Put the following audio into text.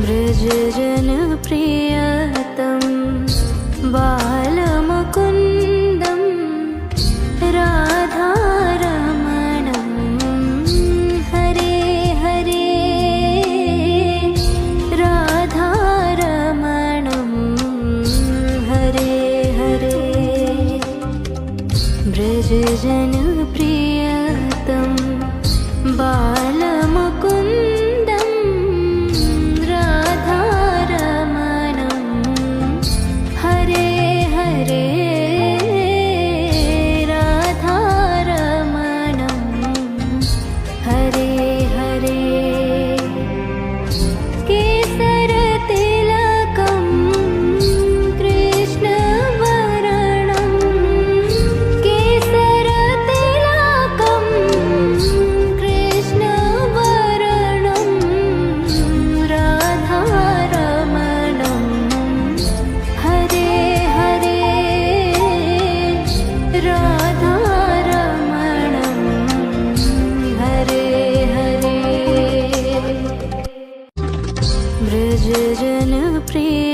व्रजजन प्रियतम बालमुकुन्दं राधारमणं हरे हरे राधारमणं हरे हरे व्रजजन प्रियतम बालमुकुन्दं राधारमणं हरे हरे राधारमणं हरे हरे केसरतिलकं कृष्णवर्णं केसरतिलकं कृष्णवर्णं राधारमणं हरे हरे राधारमणं हरे हरे व्रजजन प्रिय